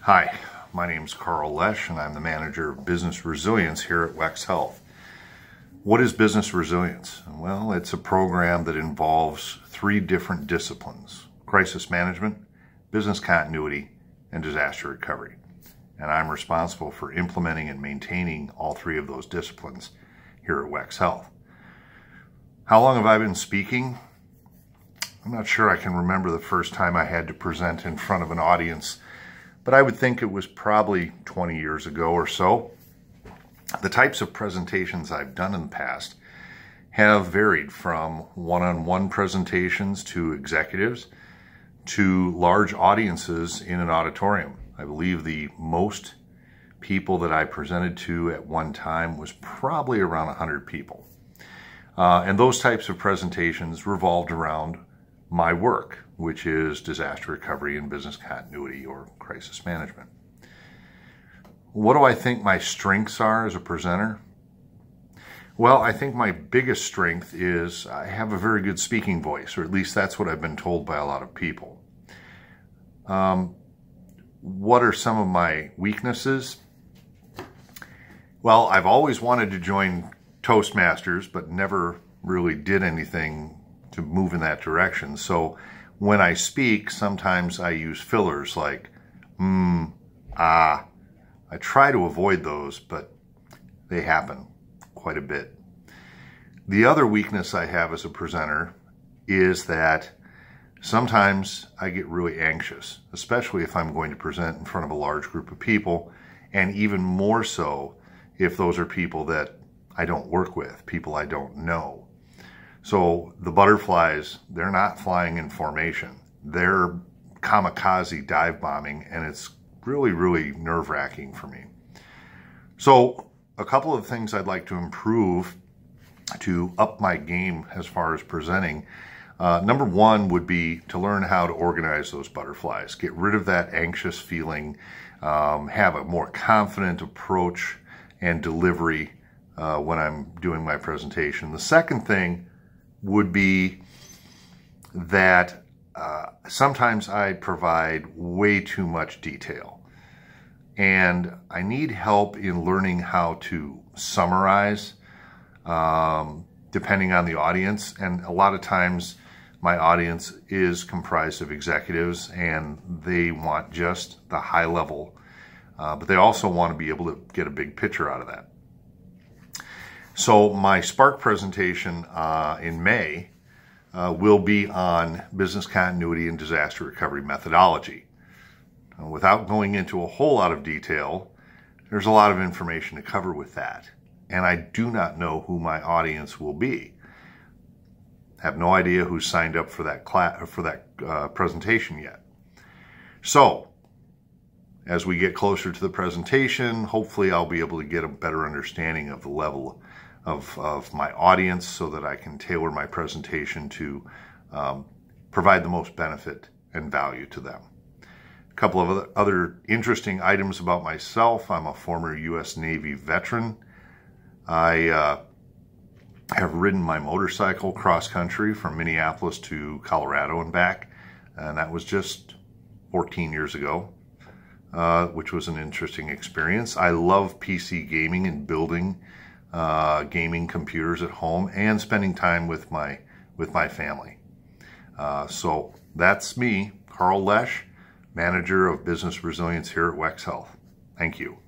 Hi, my name is Karl Lesch, and I'm the manager of business resilience here at WEX Health. What is business resilience? Well, it's a program that involves three different disciplines: crisis management, business continuity, and disaster recovery. And I'm responsible for implementing and maintaining all three of those disciplines here at WEX Health. How long have I been speaking? I'm not sure I can remember the first time I had to present in front of an audience, but I would think it was probably 20 years ago or so. The types of presentations I've done in the past have varied from one-on-one presentations to executives to large audiences in an auditorium. I believe the most people that I presented to at one time was probably around 100 people. And those types of presentations revolved around my work, which is disaster recovery and business continuity or crisis management. What do I think my strengths are as a presenter? Well, I think my biggest strength is I have a very good speaking voice, or at least that's what I've been told by a lot of people. What are some of my weaknesses? Well, I've always wanted to join Toastmasters, but never really did anything to move in that direction. So when I speak, sometimes I use fillers like ah. I try to avoid those, but they happen quite a bit. The other weakness I have as a presenter is that sometimes I get really anxious, especially if I'm going to present in front of a large group of people, and even more so if those are people that I don't work with, people I don't know. So the butterflies, they're not flying in formation. They're kamikaze dive bombing, and it's really, really nerve-wracking for me. So a couple of things I'd like to improve to up my game as far as presenting. Number one would be to learn how to organize those butterflies, get rid of that anxious feeling, have a more confident approach and delivery when I'm doing my presentation. The second thing would be that sometimes I provide way too much detail, and I need help in learning how to summarize depending on the audience. And a lot of times my audience is comprised of executives, and they want just the high level, but they also want to be able to get a big picture out of that. So my Spark presentation in May will be on business continuity and disaster recovery methodology. Without going into a whole lot of detail, there's a lot of information to cover with that. And I do not know who my audience will be. Have no idea who signed up for that presentation yet. So as we get closer to the presentation, hopefully I'll be able to get a better understanding of the level of my audience so that I can tailor my presentation to provide the most benefit and value to them. A couple of other interesting items about myself. I'm a former U.S. Navy veteran. I have ridden my motorcycle cross-country from Minneapolis to Colorado and back, and that was just 14 years ago, which was an interesting experience. I love PC gaming and building gaming computers at home and spending time with my family. So that's me, Karl Lesch, manager of business resilience here at WEX Health. Thank you.